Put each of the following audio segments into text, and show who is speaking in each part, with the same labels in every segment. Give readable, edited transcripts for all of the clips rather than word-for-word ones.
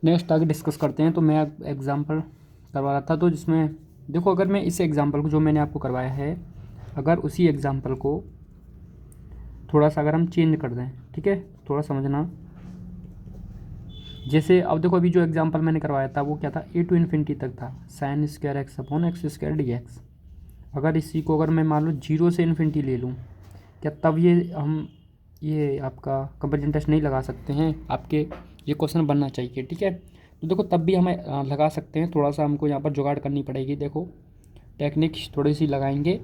Speaker 1: Next आगे discuss करते हैं। तो मैं एग्जांपल करवा रहा था, तो जिसमें देखो अगर मैं इस एग्जांपल को जो मैंने आपको करवाया है, अगर उसी एग्जांपल को थोड़ा सा अगर हम चेंज कर दें, ठीक है, थोड़ा समझना। जैसे अब देखो अभी जो एग्जांपल मैंने करवाया था वो क्या था, ए टू इन्फिनिटी तक था, sign square x upon x square d x. अगर इसी को अगर मैं मान लो जीरो से इन्फिनिटी ले लूँ, क्या तब ये आपका कंपैरिजन टेस्ट नहीं लगा सकते हैं? आपके ये क्वेश्चन बनना चाहिए, ठीक है। तो देखो तब भी हमें लगा सकते हैं, थोड़ा सा हमको यहाँ पर जुगाड़ करनी पड़ेगी। देखो टेक्निक थोड़ी सी लगाएंगे,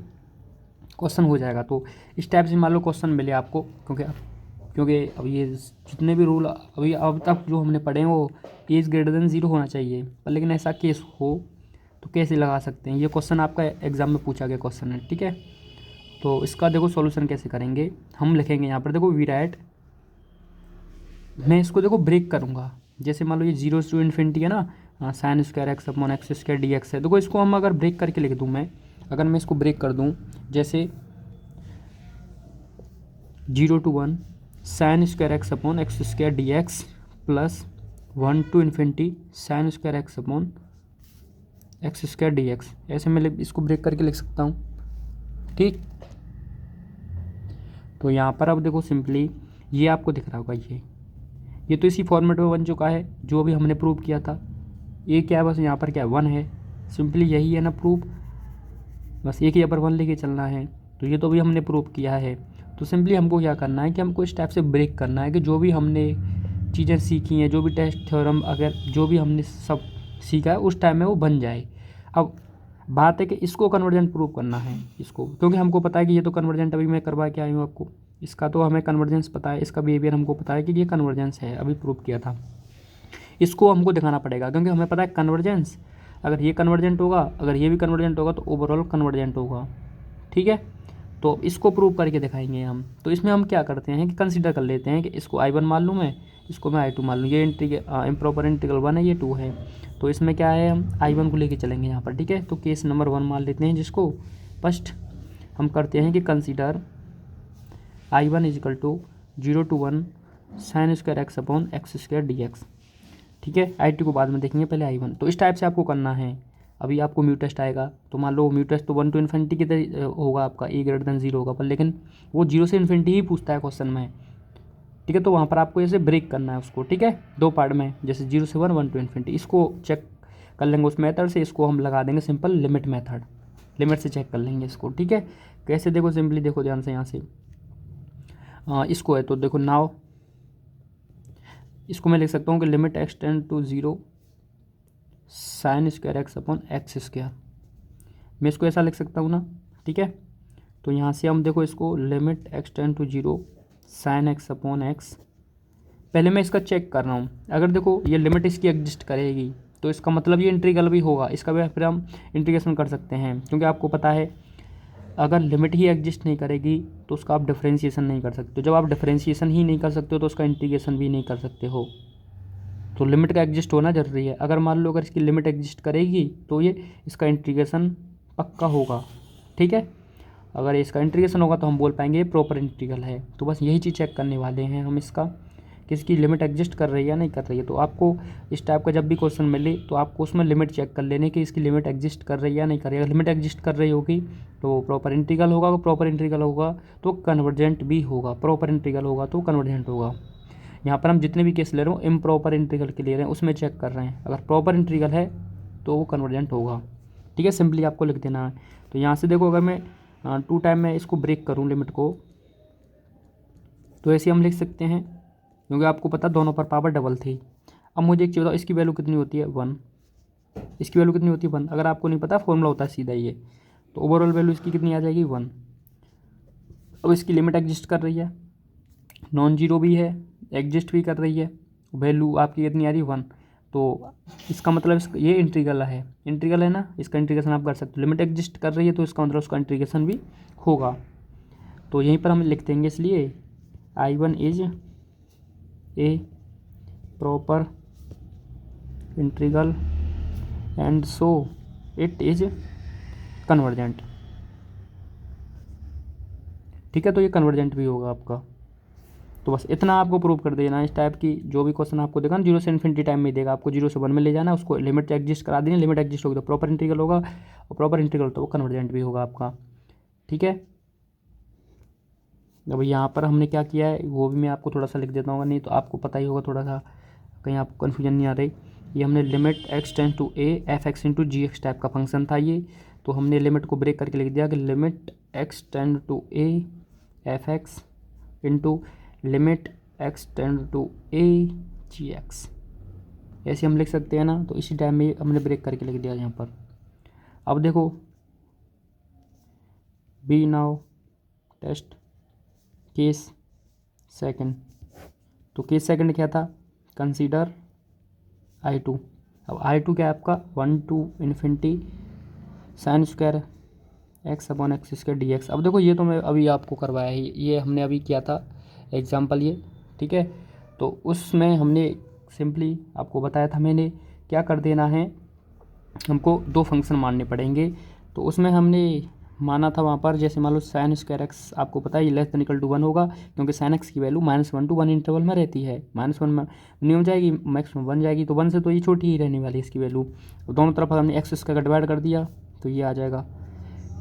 Speaker 1: क्वेश्चन हो जाएगा। तो इस टाइप से मान लो क्वेश्चन मिले आपको, क्योंकि अब ये जितने भी रूल अभी अब तक जो हमने पढ़े हैं वो एज ग्रेटर देन ज़ीरो होना चाहिए, पर लेकिन ऐसा केस हो तो कैसे लगा सकते हैं? ये क्वेश्चन आपका एग्जाम में पूछा गया क्वेश्चन है, ठीक है। तो इसका देखो सॉल्यूशन कैसे करेंगे, हम लिखेंगे यहाँ पर देखो विराट, मैं इसको देखो ब्रेक करूँगा। जैसे मान लो ये जीरो टू इन्फिनिटी है ना, sign square x upon x square d x है। देखो इसको हम अगर ब्रेक करके लिख दूँ मैं, अगर मैं इसको ब्रेक कर दूँ, जैसे zero to one sine square x upon x square d x plus one to infinity sine square x upon x square d x, ऐसे मैं इसको ब्रेक करके लिख सकता हूँ, ठीक। तो यहाँ पर अब देखो सिंपली ये आपको दिख रहा होगा, ये तो इसी फॉर्मेट में बन चुका है जो अभी हमने प्रूव किया था। ये क्या है, बस यहाँ पर क्या है, वन है, सिंपली यही है ना प्रूफ, बस एक ही पर वन लेके चलना है। तो ये तो अभी हमने प्रूव किया है। तो सिंपली हमको क्या करना है कि हमको इस टाइप से ब्रेक करना है कि जो भी हमने चीज़ें सीखी हैं, जो भी टेस्ट थ्योरम अगर जो भी हमने सब सीखा है उस टाइम में वो बन जाए। अब बात है कि इसको कन्वर्जेंट प्रूव करना है इसको, क्योंकि हमको पता है कि ये तो कन्वर्जेंट अभी मैं करवा के आई हूँ आपको, इसका तो हमें कन्वर्जेंस पता है, इसका बिहेवियर हमको पता है कि ये कन्वर्जेंस है, अभी प्रूव किया था। इसको हमको दिखाना पड़ेगा क्योंकि हमें पता है कन्वर्जेंस, अगर ये कन्वर्जेंट होगा, अगर ये भी कन्वर्जेंट होगा तो ओवरऑल कन्वर्जेंट होगा, ठीक है। तो इसको प्रूव करके दिखाएंगे हम। तो इसमें हम क्या करते हैं कि कंसीडर कर लेते हैं कि इसको I1 मान लूँ मैं, इसको मैं I2 मान लूँ, ये इम्प्रॉपर इंटीग्रल वन है, ये टू है। तो इसमें क्या है, हम I1 को लेके चलेंगे यहाँ पर, ठीक है। तो केस नंबर वन मान लेते हैं, जिसको फर्स्ट हम करते हैं कि consider I1 is equal to zero to one sine square x upon x square d x, ठीक है। I2 को बाद में देखेंगे, पहले I1। तो इस टाइप से आपको करना है। अभी आपको म्यू टेस्ट आएगा, तो मान लो म्यू टेस्ट तो वन टू इन्फिनिटी की तरह होगा आपका, ए ग्रेटर देन जीरो होगा, पर लेकिन वो जीरो से इन्फिनिटी ही पूछता है क्वेश्चन में, ठीक है। तो वहाँ पर आपको ऐसे ब्रेक करना है उसको, ठीक है, दो पार्ट में, जैसे जीरो से वन, वन टू इन्फिनिटी। इसको चेक कर लेंगे उस मेथड से, इसको हम लगा देंगे सिंपल लिमिट मेथड, लिमिट से चेक कर लेंगे इसको, ठीक है। कैसे, देखो सिंपली देखो ध्यान से यहाँ से, इसको है तो देखो नाउ इसको मैं लिख सकता हूँ कि limit x tends to zero sine square x upon x square, मैं इसको ऐसा लिख सकता हूँ ना, ठीक है। तो यहाँ से हम देखो इसको limit x tends to zero sine x upon x, पहले मैं इसका चेक कर रहा हूँ। अगर देखो ये लिमिट इसकी एग्जिस्ट करेगी तो इसका मतलब ये इंटीग्रल भी होगा, इसका भी फिर हम इंटीग्रेशन कर सकते हैं, क्योंकि आपको पता है अगर लिमिट ही एग्जिस्ट नहीं करेगी तो उसका आप डिफ्रेंशिएशन नहीं कर सकते, जब आप डिफ्रेंशिएशन ही नहीं कर सकते हो तो उसका इंटीग्रेशन भी नहीं कर सकते हो। तो लिमिट का एग्जिस्ट होना जरूरी है। अगर मान लो अगर इसकी लिमिट एग्जिस्ट करेगी तो ये इसका इंटीग्रेशन पक्का होगा, ठीक है। अगर इसका इंटीग्रेशन होगा तो हम बोल पाएंगे ये प्रॉपर इंटीग्रल है। तो बस यही चीज़ चेक करने वाले हैं हम इसका, कि इसकी लिमिट एग्जिस्ट कर रही है या नहीं कर रही है। तो आपको इस टाइप का जब भी क्वेश्चन मिले तो आपको उसमें लिमिट चेक कर लेने की इसकी लिमिट एग्जिस्ट कर रही है या नहीं कर रही है। अगर लिमिट एग्जिस्ट कर रही होगी तो प्रॉपर इंटीग्रल होगा, प्रॉपर इंटीग्रल होगा तो कन्वर्जेंट भी होगा, प्रॉपर इंटीग्रल होगा तो कन्वर्जेंट होगा। यहाँ पर हम जितने भी केस ले रहे हो इम्प्रॉपर इंटीग्रल के ले रहे हैं, उसमें चेक कर रहे हैं, अगर प्रॉपर इंटीग्रल है तो वो कन्वर्जेंट होगा, ठीक है। सिंपली आपको लिख देना है। तो यहाँ से देखो अगर मैं टू टाइम में इसको ब्रेक करूँ लिमिट को, तो ऐसे हम लिख सकते हैं, क्योंकि आपको पता दोनों पर पावर डबल थी। अब मुझे एक चीज़ बताओ, इसकी वैल्यू कितनी होती है, वन, इसकी वैल्यू कितनी होती है, वन। अगर आपको नहीं पता फॉर्मूला होता है सीधा ये, तो ओवरऑल वैल्यू इसकी कितनी आ जाएगी, वन। अब इसकी लिमिट एग्जिस्ट कर रही है, नॉन जीरो भी है, एग्जिस्ट भी कर रही है, वैल्यू आपकी कितनी आ रही है, वन। तो इसका मतलब ये इंटीग्रल है ना, इसका इंटीग्रेशन आप कर सकते हो। लिमिट एग्जिस्ट कर रही है तो इसका मतलब उसका इंटीग्रेशन भी होगा। तो यहीं पर हम लिख देंगे, इसलिए I1 is a proper integral and so it is convergent, ठीक है। तो ये कन्वर्जेंट भी होगा आपका। तो बस इतना आपको प्रूव कर देना है। इस टाइप की जो भी क्वेश्चन आपको देगा ना 0 से इन्फिनिटी टाइम में देगा, आपको 0 से 1 में ले जाना, उसको लिमिट एग्जिस्ट करा देनी, लिमिट एग्जिस्ट होगी तो प्रॉपर इंटीग्रल होगा, और प्रॉपर इंटीग्रल तो वो कन्वर्जेंट भी होगा आपका। ठीक है, अब यहाँ पर हमने क्या किया है वो भी मैं आपको थोड़ा सा लिख देता हूँ, नहीं तो आपको पता ही होगा, थोड़ा सा कहीं आपको कन्फ्यूजन नहीं आ रही। ये हमने limit x tends to a f x into g x type का फंक्शन था ये, तो हमने लिमिट को ब्रेक करके लिख दिया कि limit x tend to a f x into limit x tend to a g x, ऐसे हम लिख सकते हैं ना। तो इसी टाइम में हमने ब्रेक करके लिख दिया यहाँ पर। अब देखो be now test case second, तो केस सेकंड क्या था, कंसीडर I2। अब I2 क्या है आपका 1 to infinity sine square x upon x square d x. अब देखो ये तो मैं अभी आपको करवाया है, ये हमने अभी किया था एग्जाम्पल ये, ठीक है। तो उसमें हमने सिंपली आपको बताया था मैंने क्या कर देना है, हमको दो फंक्शन मानने पड़ेंगे। तो उसमें हमने माना था वहाँ पर, जैसे मान लो साइन स्क्वायर एक्स आपको पता है लेस देन इक्वल टू 1 होगा, क्योंकि साइन एक्स की वैल्यू -1 to 1 इंटरवल में रहती है। -1 में नहीं हो जाएगी, मैक्सिमम 1 जाएगी, तो 1 से तो ये छोटी ही रहने वाली है इसकी वैल्यू। तो दोनों तरफ हमने एक्स स्क्वायर का डिवाइड कर दिया तो ये आ जाएगा,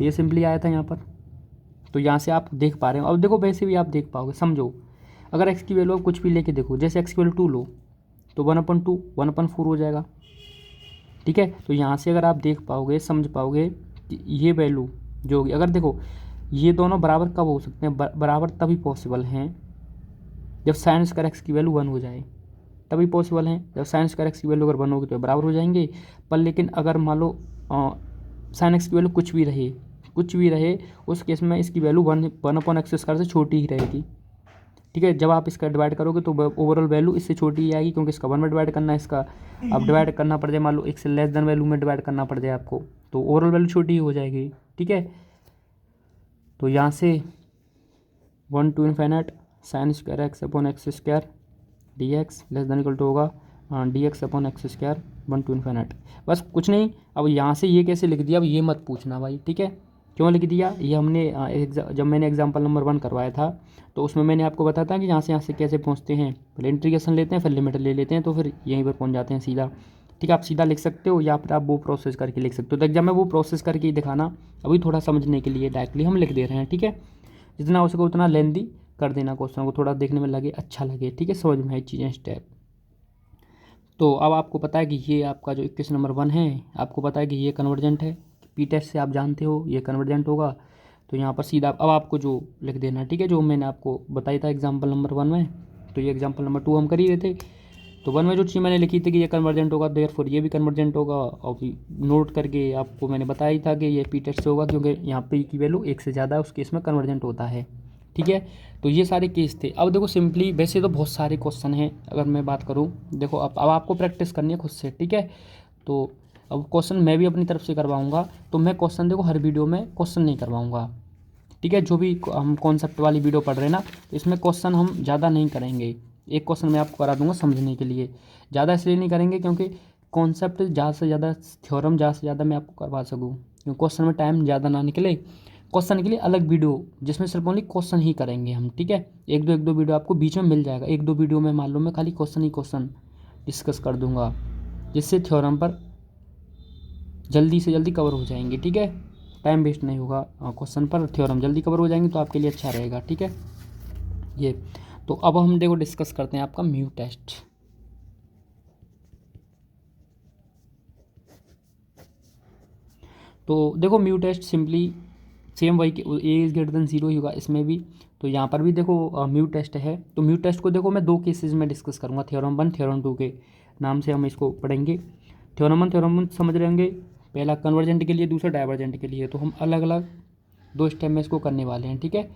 Speaker 1: ये सिंपली आया था यहाँ पर। तो यहाँ से आप देख पा रहे हो। अब देखो वैसे भी आप देख पाओगे, समझो अगर एक्स की वैल्यू आप कुछ भी लेके देखो, जैसे एक्स की वैल्यू 2 लो तो 1/2 1/4 हो जाएगा। ठीक है, तो यहाँ से अगर आप देख पाओगे समझ पाओगे कि ये वैल्यू जो होगी, अगर देखो ये दोनों बराबर कब हो सकते हैं, बराबर तभी पॉसिबल हैं जब साइन स्क्वायर एक्स की वैल्यू 1 हो जाए, तभी पॉसिबल हैं। जब साइन स्क्वायर एक्स की वैल्यू अगर 1 होगी तो बराबर हो जाएंगे। पर लेकिन अगर मान लो साइन एक्स की वैल्यू कुछ भी रहे उस केस में इसकी वैल्यू 1/x² से छोटी ही रहेगी। ठीक है, जब आप इसका डिवाइड करोगे तो ओवरऑल वैल्यू इससे छोटी ही आएगी, क्योंकि इसका 1 में डिवाइड करना है, इसका अब डिवाइड करना पड़ जाए, मान लो एक से लेस देन वैल्यू में डिवाइड करना पड़ जाए आपको, तो ओवरऑल वैल्यू छोटी ही हो जाएगी। ठीक है, तो यहाँ से 1 to infinite sine square x upon x square d x less than equal to होगा d x upon x square 1 to infinite, बस कुछ नहीं। अब यहाँ से ये कैसे लिख दिया अब ये मत पूछना भाई, ठीक है, क्यों लिख दिया ये हमने जब मैंने एग्जांपल नंबर 1 करवाया था तो उसमें मैंने आपको बताया था कि यहाँ से कैसे पहुँचते हैं, पहले इंटीग्रेशन लेते हैं फिर लिमिट ले लेते हैं, तो फिर यहीं पर पहुँच जाते हैं सीधा। ठीक है, आप सीधा लिख सकते हो या फिर आप वो प्रोसेस करके लिख सकते हो। तो एग्जाम में वो प्रोसेस करके ही दिखाना, अभी थोड़ा समझने के लिए डायरेक्टली हम लिख दे रहे हैं। ठीक है, जितना हो सके उतना लेंदी कर देना, क्वेश्चन को थोड़ा देखने में लगे अच्छा लगे। ठीक है, समझ में आई चीज़ें स्टेप। तो अब आपको पता है कि ये आपका जो इक्वेशन नंबर 1 है, आपको पता है कि ये कन्वर्जेंट है, पी टेस्ट से आप जानते हो ये कन्वर्जेंट होगा। तो यहाँ पर सीधा अब आपको जो लिख देना है, ठीक है, जो मैंने आपको बताया था एग्जाम्पल नंबर 1 में, तो ये एग्जाम्पल नंबर 2 हम कर ही रहे थे। तो 1 में जो चीज़ मैंने लिखी थी कि ये कन्वर्जेंट होगा, देयरफॉर ये भी कन्वर्जेंट होगा, और नोट करके आपको मैंने बताया ही था कि ये पी टेस्ट से होगा, क्योंकि यहाँ पे की वैल्यू 1 से ज़्यादा है उस केस में कन्वर्जेंट होता है। ठीक है, तो ये सारे केस थे। अब देखो सिंपली वैसे तो बहुत सारे क्वेश्चन हैं, अगर मैं बात करूँ देखो अब आपको प्रैक्टिस करनी है खुद से। ठीक है, तो अब क्वेश्चन मैं भी अपनी तरफ से करवाऊँगा, तो मैं क्वेश्चन देखो हर वीडियो में क्वेश्चन नहीं करवाऊँगा। ठीक है, जो भी हम कॉन्सेप्ट वाली वीडियो पढ़ रहे हैं ना, तो इसमें क्वेश्चन हम ज़्यादा नहीं करेंगे, एक क्वेश्चन मैं आपको करा दूंगा समझने के लिए। ज़्यादा इसलिए नहीं करेंगे क्योंकि कॉन्सेप्ट ज़्यादा से ज़्यादा, थ्योरम ज़्यादा से ज़्यादा मैं आपको करवा सकूँ, क्योंकि क्वेश्चन में टाइम ज़्यादा ना निकले। क्वेश्चन के लिए अलग वीडियो जिसमें सिर्फ ओनली क्वेश्चन ही करेंगे हम। ठीक है, एक दो वीडियो आपको बीच में मिल जाएगा, 1-2 वीडियो में मान लो मैं खाली क्वेश्चन डिस्कस कर दूंगा, जिससे थ्योरम पर जल्दी से जल्दी कवर हो जाएंगे। ठीक है, टाइम वेस्ट नहीं होगा, क्वेश्चन पर थ्योरम जल्दी कवर हो जाएंगे तो आपके लिए अच्छा रहेगा। ठीक है, ये तो अब हम देखो डिस्कस करते हैं आपका म्यू टेस्ट। तो देखो म्यू टेस्ट सिंपली सेम वही ए इज़ ग्रेटर देन 0 ही होगा इसमें भी। तो यहाँ पर भी देखो म्यू टेस्ट है, तो म्यू टेस्ट को देखो मैं 2 केसेस में डिस्कस करूँगा, थ्योरम 1 थ्योरम 2 के नाम से हम इसको पढ़ेंगे। थ्योरम 1 समझ रहे होंगे, पहला कन्वर्जेंट के लिए, दूसरा डाइवर्जेंट के लिए, तो हम अलग अलग 2 स्टेप में इसको करने वाले हैं। ठीक है,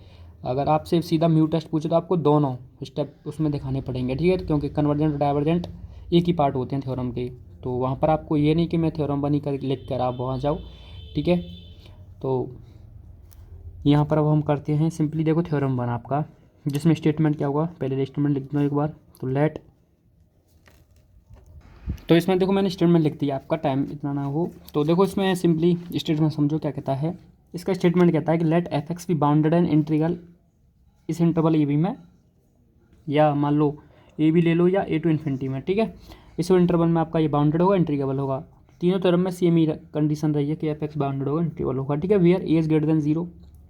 Speaker 1: अगर आपसे सीधा म्यू टेस्ट पूछे तो आपको दोनों स्टेप उसमें दिखाने पड़ेंगे। ठीक है, क्योंकि कन्वर्जेंट और डाइवर्जेंट एक ही पार्ट होते हैं थ्योरम के, तो वहाँ पर आपको ये नहीं कि मैं थ्योरम 1 ही कर लिख कर आप वहाँ जाओ। ठीक है, तो यहाँ पर अब हम करते हैं सिंपली देखो थ्योरम 1 आपका, जिसमें स्टेटमेंट क्या होगा, पहले स्टेटमेंट लिख दूँ एक बार, तो लेट, तो इसमें देखो मैंने स्टेटमेंट लिख दिया, आपका टाइम इतना ना हो। तो देखो इसमें सिंपली स्टेटमेंट समझो क्या कहता है। इसका स्टेटमेंट कहता है कि let f x be bounded and integral इस इंटरवल ए बी में या मान लो ए भी ले लो या ए टू इन्फिनिटी में, ठीक है। इस इंटरवल में आपका ये बाउंडेड होगा, इंटीग्रेबल होगा। तीनों तरफ में सेम ही कंडीशन रही है कि एफ एक्स बाउंडेड होगा, इंटीग्रेबल होगा, ठीक है। Where a is greater than 0,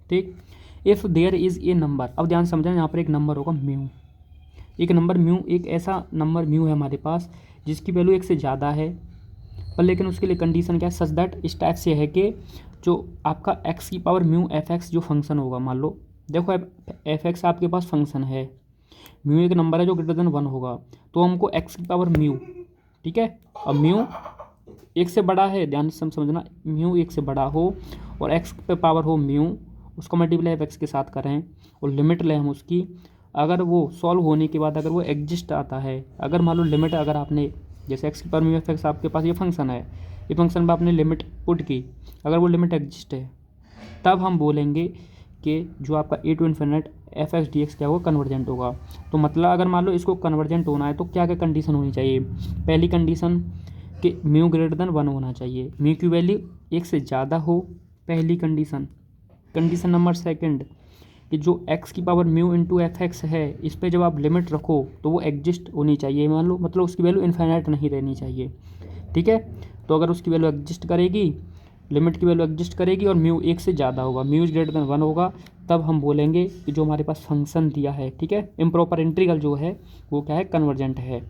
Speaker 1: ठीक। If there is a number, अब ध्यान समझना, यहाँ पर एक नंबर होगा म्यू, एक नंबर म्यू, एक ऐसा नंबर म्यू है हमारे पास जिसकी वैल्यू 1 से ज़्यादा है, पर लेकिन उसके लिए कंडीशन क्या है, सच दैट, इस टाइप से है कि जो आपका एक्स की पावर म्यू एफ एक्स जो फंक्शन होगा, मान लो देखो एफ एक्स आपके पास फंक्शन है, म्यू एक नंबर है जो ग्रेटर देन 1 होगा, तो हमको एक्स की पावर म्यू, ठीक है, अब म्यू 1 से बड़ा है, ध्यान से समझना, म्यू 1 से बड़ा हो और एक्स पे पावर हो म्यू, उसको मल्टीप्लाई एफ एक्स के साथ करें और लिमिट लें हम उसकी, अगर वो सॉल्व होने के बाद अगर वो एग्जिस्ट आता है, अगर मान लो लिमिट अगर आपने जैसे एक्स की पावर म्यू एफ एक्स आपके पास ये फंक्शन है, ये फंक्शन में आपने लिमिट पुट की, अगर वो लिमिट एग्जिस्ट है तब हम बोलेंगे कि जो आपका a to infinite f x d x क्या होगा, कन्वर्जेंट होगा। तो मतलब अगर मान लो इसको कन्वर्जेंट होना है तो क्या क्या कंडीशन होनी चाहिए, पहली कंडीशन कि म्यू ग्रेटर देन 1 होना चाहिए, म्यू की वैल्यू 1 से ज़्यादा हो, पहली कंडीशन। कंडीशन नंबर सेकंड कि जो x की power mu into f x है, इस पर जब आप लिमिट रखो तो वो एग्जिस्ट होनी चाहिए, मान लो मतलब उसकी वैल्यू इन्फिनिट नहीं रहनी चाहिए, ठीक है। तो अगर उसकी वैल्यू एग्जिस्ट करेगी, लिमिट की वैल्यू एग्जिस्ट करेगी और म्यू 1 से ज़्यादा होगा, म्यू इज ग्रेटर देन 1 होगा, तब हम बोलेंगे कि जो हमारे पास फंक्शन दिया है, ठीक है, इम्प्रॉपर इंटीग्रल जो है वो क्या है, कन्वर्जेंट है।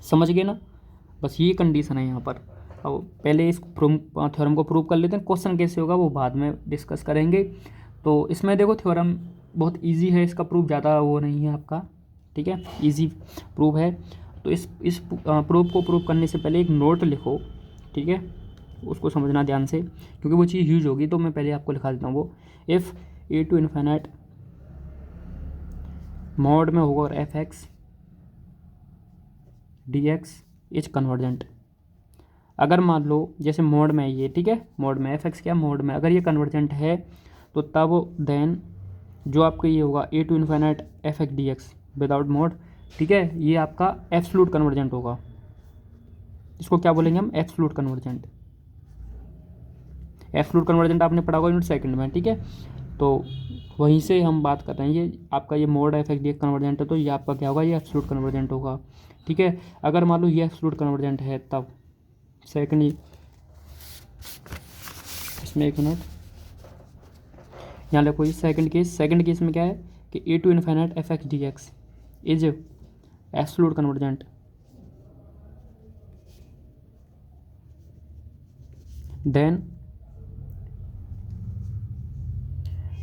Speaker 1: समझ गए ना, बस ये कंडीशन है यहाँ पर। अब पहले इस थ्योरम को प्रूव कर लेते हैं, क्वेश्चन कैसे होगा वो बाद में डिस्कस करेंगे। तो इसमें देखो थ्योरम बहुत इजी है, इसका प्रूफ ज़्यादा वो नहीं है आपका, ठीक है, इजी प्रूफ है। तो इस प्रूफ को प्रूव करने से पहले एक नोट लिखो, ठीक है, उसको समझना ध्यान से क्योंकि वो चीज़ यूज होगी, तो मैं पहले आपको लिखा देता हूँ वो, if a to infinite mod में होगा और f x d x is convergent. अगर मान लो जैसे मोड में ये, ठीक है, मोड में एफ एक्स क्या मोड में, अगर ये कन्वर्जेंट है तो तब देन जो आपका ये होगा a to infinite f x d x without mod, ठीक है, ये आपका एब्सोल्यूट कन्वर्जेंट होगा। इसको क्या बोलेंगे हम, एब्सोल्यूट कन्वर्जेंट। एब्सोल्यूट कन्वर्जेंट आपने पढ़ा होगा यूनिट सेकंड में, ठीक है। तो वहीं से हम बात कर रहे हैं, ये आपका ये mode F x d x convergent है तो ये आपका क्या होगा, ये एब्सोल्यूट कन्वर्जेंट होगा, ठीक है। अगर मान लो ये एब्सोल्यूट कन्वर्जेंट है तब सेकंड, इसमें एक मिनट यहाँ देखो, ये सेकंड केस में क्या है कि a to infinite f x d x is absolute convergent, then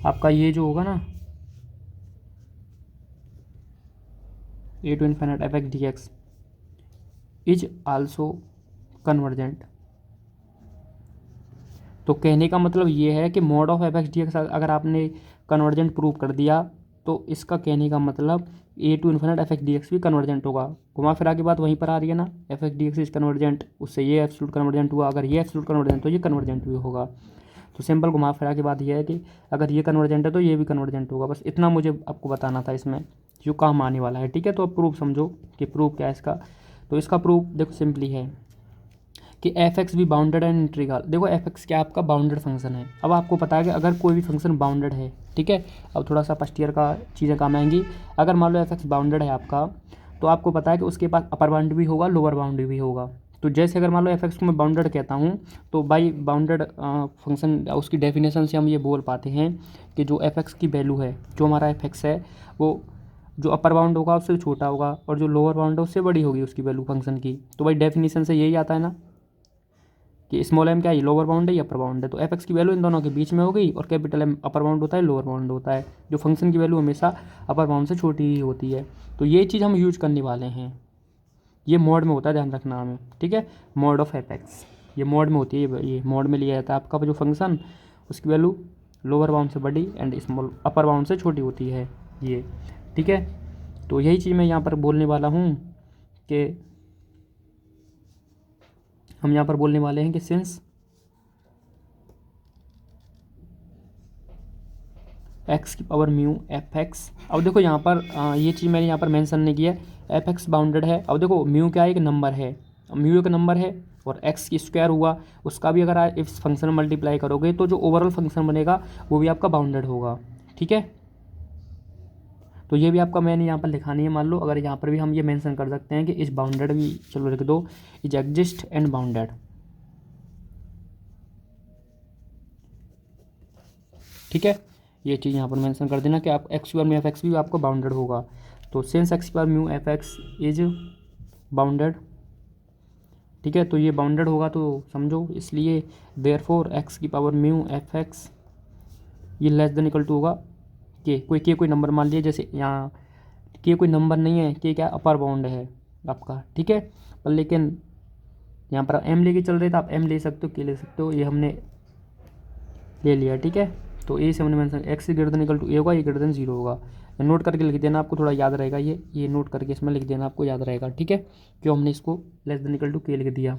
Speaker 1: आपका ये जो होगा ना a to infinite f x d x is also convergent. तो कहने का मतलब ये है कि mod of f x d x अगर आपने कन्वर्जेंट प्रूव कर दिया तो इसका कहने का मतलब a to infinite f x d x भी कन्वर्जेंट होगा। घुमा फिरा की बात वहीं पर आ रही है ना, F x d x is convergent, उससे ये एब्सोल्यूट कन्वर्जेंट हुआ, अगर ये एब्सोल्यूट कन्वर्जेंट तो ये कन्वर्जेंट भी होगा। तो सिंपल घुमा फिरा की बात यह है कि अगर ये कन्वर्जेंट है तो ये भी कन्वर्जेंट होगा, बस इतना मुझे आपको बताना था इसमें जो काम आने वाला है, ठीक है। तो अब प्रूफ समझो कि प्रूफ क्या है इसका। तो इसका प्रूफ देखो सिंपली है कि एफ एक्स भी बाउंडेड एंड इंटीग्रल। देखो एफ एक्स क्या आपका बाउंडेड फंक्शन है। अब आपको पता है कि अगर कोई भी फंक्शन बाउंडेड है, ठीक है, अब थोड़ा सा फर्स्ट ईयर का चीज़ें काम आएंगी। अगर मान लो एफ एक्स बाउंडेड है आपका, तो आपको पता है कि उसके पास अपर बाउंड्री भी होगा, लोअर बाउंड्री भी होगा। तो जैसे अगर मान लो एफ एक्स को मैं बाउंडेड कहता हूँ तो बाई बाउंडेड फंक्शन उसकी डेफिनेशन से हम ये बोल पाते हैं कि जो एफ एक्स की वैल्यू है, जो हमारा एफ एक्स है, वो जो अपर बाउंड होगा उससे छोटा होगा और जो लोअर बाउंड है उससे बड़ी होगी उसकी वैल्यू फंक्शन की। तो भाई डेफिनेशन से यही आता है ना कि स्मॉल एम क्या है, लोअर बाउंड है या अपर बाउंड है। तो एफ एक्स की वैल्यू इन दोनों के बीच में होगी और कैपिटल एम अपर बाउंड होता है, लोअर बाउंड होता है। जो फंक्शन की वैल्यू हमेशा अपर बाउंड से छोटी ही होती है। तो ये चीज़ हम यूज करने वाले हैं, ये मोड में होता है, ध्यान रखना हमें, ठीक है। मोड ऑफ एफ एक्स ये मोड में होती है, ये मोड में लिया जाता है आपका जो फंक्शन, उसकी वैल्यू लोअर बाउंड से बड़ी एंड स्मॉल अपर बाउंड से छोटी होती है ये, ठीक है। तो यही चीज़ मैं यहाँ पर बोलने वाला हूँ कि हम यहाँ पर बोलने वाले हैं कि सिंस एक्स की पावर म्यू एफ एक्स, अब देखो यहाँ पर ये चीज़ मैंने यहाँ पर मेंशन नहीं किया, एफ एक्स बाउंडेड है। अब देखो म्यू क्या है, एक नंबर है, म्यू एक नंबर है और एक्स की स्क्वायर हुआ, उसका भी अगर आप इस फंक्शन में मल्टीप्लाई करोगे तो जो ओवरऑल फंक्शन बनेगा वो भी आपका बाउंडेड होगा, ठीक है। तो ये भी आपका मैंने यहाँ पर लिखा नहीं है। मान लो अगर यहाँ पर भी हम ये मेंशन कर सकते हैं कि इस बाउंडेड भी, चलो लिख दो इज एग्जिस्ट एंड बाउंडेड, ठीक है। ये चीज़ यहाँ पर मेंशन कर देना कि आप एक्स बार म्यू एफ एक्स भी आपको बाउंडेड होगा। तो since x bar mu f x is bounded, ठीक है, तो ये बाउंडेड होगा तो समझो, इसलिए देयरफॉर एक्स की पावर म्यू एफ एक्स ये लेस देन इक्वल टू होगा कोई नंबर मान लिया, जैसे यहाँ कोई नंबर नहीं है, क्या अपर बाउंड है आपका, ठीक है। पर लेकिन यहाँ पर एम लेके चल रहे थे, आप एम ले सकते हो, ले सकते हो, ये हमने ले लिया, ठीक है। तो ए से हमने mention x greater than equal to a होगा, ये ग्रेटर देन 0 होगा। नोट करके लिख देना, आपको थोड़ा याद रहेगा, ये नोट करके इसमें लिख देना, आपको याद रहेगा, ठीक है। क्यों हमने इसको लेस देन इक्वल टू के लिख दिया।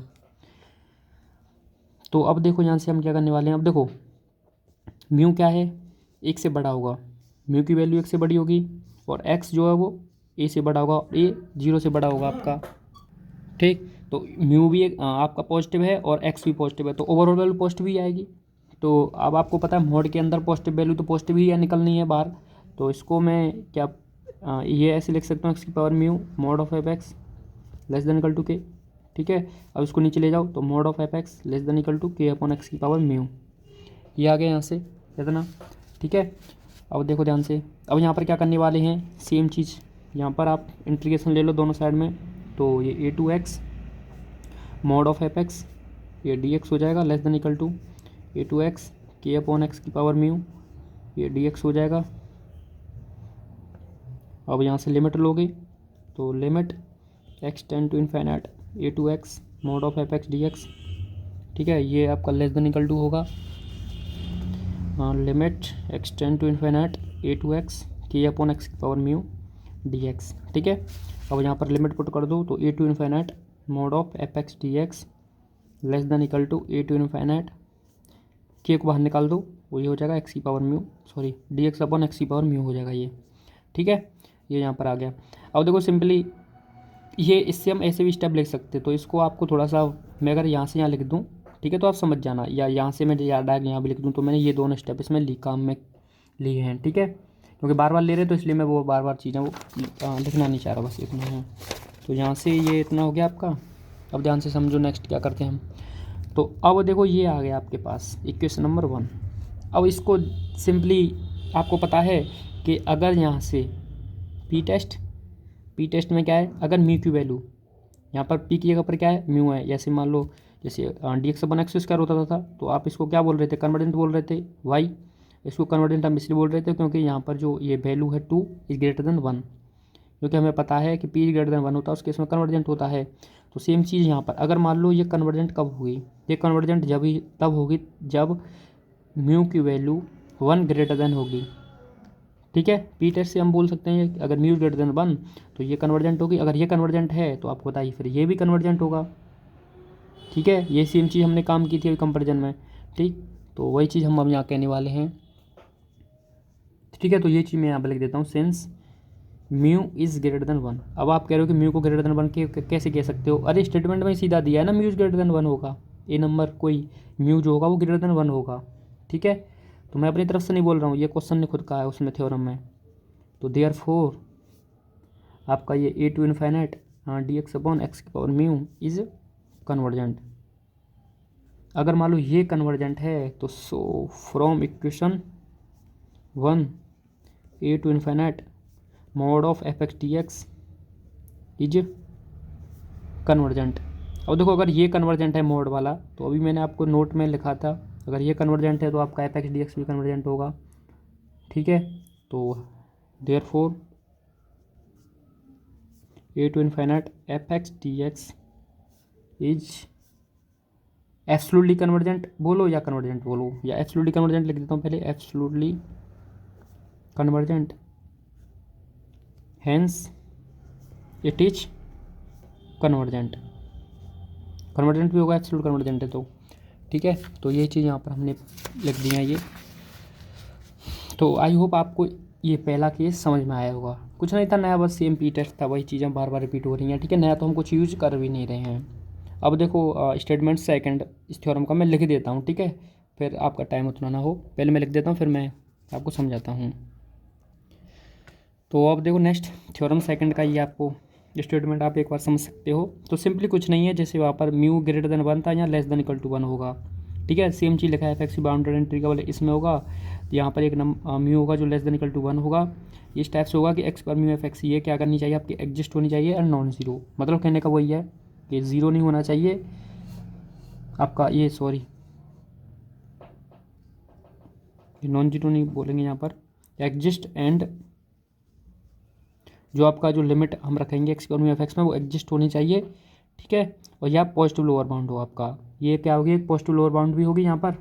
Speaker 1: तो अब देखो यहाँ से हम क्या करने वाले हैं। अब देखो म्यू क्या है, 1 से बड़ा होगा, म्यू की वैल्यू 1 से बड़ी होगी, और एक्स जो है वो ए से बड़ा होगा, ए 0 से बड़ा होगा आपका, ठीक। तो म्यू भी एक आपका पॉजिटिव है और एक्स भी पॉजिटिव है, तो ओवरऑल वैल्यू पॉजिटिव ही आएगी। तो अब आपको पता है मॉड के अंदर पॉजिटिव वैल्यू तो पॉजिटिव ही निकलनी है बाहर। तो इसको मैं क्या ये ऐसे लिख सकता हूँ, एक्स की power mu mod of f x less than equal to k, ठीक है। अब इसको नीचे ले जाओ तो mod of f x less than equal to k upon x की पावर म्यू, ये आ गया यहाँ से इतना, ठीक है। अब देखो ध्यान से, अब यहाँ पर क्या करने वाले हैं, सेम चीज़ यहाँ पर आप इंटीग्रेशन ले लो दोनों साइड में। तो ये a to x mod of f x ये डी एक्स हो जाएगा less than equal to a to x के अपॉन एक्स की पावर म्यू, ये डी एक्स हो जाएगा। अब यहाँ से लिमिट लोगे तो limit x tend to infinite a to x mod of f x d x, ठीक है, ये आपका लेस देन इक्वल टू होगा limit x tend to infinite a to x के अपॉन एक्स की पावर म्यू डी एक्स, ठीक है। अब यहाँ पर लिमिट पुट कर दो तो a to infinite mod of f x d x less than equal to a to infinite के को बाहर निकाल दो, वो ये हो जाएगा एक्स की power mu, sorry D x upon x की पावर म्यू हो जाएगा ये, ठीक है। ये यहाँ पर आ गया। अब देखो सिंपली ये इससे हम ऐसे भी स्टेप लिख सकते हैं, तो इसको आपको थोड़ा सा मैं अगर यहाँ से यहाँ लिख दूँ, ठीक है, तो आप समझ जाना, या यहाँ से मैं डायरेक्ट यहाँ भी लिख दूँ, तो मैंने ये दोनों स्टेप इसमें काम में लिए हैं, ठीक है। क्योंकि बार बार ले रहे तो इसलिए मैं वो बार बार चीज़ें वो लिखना नहीं चाह रहा, बस इतना है। तो यहाँ से ये इतना हो गया आपका। अब ध्यान से समझो नेक्स्ट क्या करते हैं हम। तो अब देखो ये आ गया आपके पास इक्वेशन नंबर 1। अब इसको सिंपली आपको पता है कि अगर यहाँ से पी टेस्ट में क्या है, अगर म्यू की वैल्यू यहाँ पर पी की जगह पर क्या है म्यू है, जैसे मान लो जैसे D x upon x square होता था, तो आप इसको क्या बोल रहे थे, कन्वर्जेंट बोल रहे थे वाई। इसको कन्वर्जेंट हम इसलिए बोल रहे थे क्योंकि यहाँ पर जो ये वैल्यू है 2 इज ग्रेटर देन 1, क्योंकि हमें पता है कि पी इज ग्रेटर देन 1 होता है, उसके इसमें कन्वर्जेंट होता है। तो सेम चीज़ यहाँ पर अगर मान लो ये कन्वर्जेंट कब होगी, ये कन्वर्जेंट जब ही तब होगी जब म्यू की वैल्यू 1 ग्रेटर देन होगी, ठीक है। पी टेस्ट से हम बोल सकते हैं अगर म्यू ग्रेटर देन 1 तो ये कन्वर्जेंट होगी, अगर ये कन्वर्जेंट है तो आपको बताइए फिर ये भी कन्वर्जेंट होगा, ठीक है। ये सेम चीज़ हमने काम की थी कंपेरिजन में, ठीक। तो वही चीज़ हम अब यहाँ कहने वाले हैं, ठीक है। तो ये चीज़ मैं यहाँ पर लिख देता हूँ, since mu is greater than 1। अब आप कह रहे हो कि म्यू को ग्रेटर देन 1 के कैसे कह सकते हो, अरे स्टेटमेंट में सीधा दिया है ना, म्यू इज़ ग्रेटर देन 1 होगा, ए नंबर कोई म्यू जो होगा वो ग्रेटर देन 1 होगा, ठीक है। तो मैं अपनी तरफ से नहीं बोल रहा हूँ, ये क्वेश्चन ने खुद कहा है उसमें थ्योरम में। तो देयरफॉर आपका ये a to infinite d x upon x की पावर म्यू इज़ कन्वर्जेंट। अगर मान लो ये कन्वर्जेंट है तो so from equation 1 a to infinite mod of f x d x is convergent. अब देखो अगर ये कन्वर्जेंट है मोड वाला, तो अभी मैंने आपको नोट में लिखा था अगर ये कन्वर्जेंट है तो आपका एफ एक्स डी एक्स भी कन्वर्जेंट होगा, ठीक है। तो therefore a to infinite f x d x is absolutely convergent बोलो या कन्वर्जेंट बोलो, या एब्सोल्युटली कन्वर्जेंट लिख देता हूँ पहले, absolutely convergent, hence it is convergent. Convergent भी होगा, एब्सोल्यूट कन्वर्जेंट है तो, ठीक है। तो ये चीज़ यहाँ पर हमने लिख दी है ये। तो आई होप आपको ये पहला केस समझ में आया होगा, कुछ नहीं था नया, बस सेम पी टेस्ट था, वही चीज़ें बार बार रिपीट हो रही हैं, ठीक है। नया तो हम कुछ यूज कर भी नहीं रहे हैं। अब देखो स्टेटमेंट सेकंड इस थ्योरम का मैं लिख देता हूँ, ठीक है, फिर आपका टाइम उतना ना हो, पहले मैं लिख देता हूँ फिर मैं आपको समझाता हूँ। तो अब देखो नेक्स्ट थ्योरम सेकंड का ये आपको स्टेटमेंट आप एक बार समझ सकते हो। तो सिंपली कुछ नहीं है, जैसे वहाँ पर म्यू ग्रेटर देन 1 था, यहाँ लेस देन इक्वल टू 1 होगा। ठीक है, सेम चीज़ लिखा है एफ एक्स बाउंडेड एंड ट्रिगेबल इसमें होगा। तो यहाँ पर एक म्यू होगा जो लेस देन इक्वल टू 1 होगा। इस टाइप से होगा कि एक्स पर म्यू एफ एक्स ये क्या करनी चाहिए आपकी एग्जिस्ट होनी चाहिए और नॉन जीरो। मतलब कहने का वही है कि ज़ीरो नहीं होना चाहिए आपका, ये सॉरी नॉन जीरो नहीं बोलेंगे यहाँ पर, एग्जिस्ट एंड जो आपका जो लिमिट हम रखेंगे एक्स और एफ एक्स में वो एग्जिस्ट होनी चाहिए। ठीक है, और यह पॉजिटिव लोअर बाउंड हो आपका, ये क्या होगी एक पॉजिटिव लोअर बाउंड भी होगी यहाँ पर।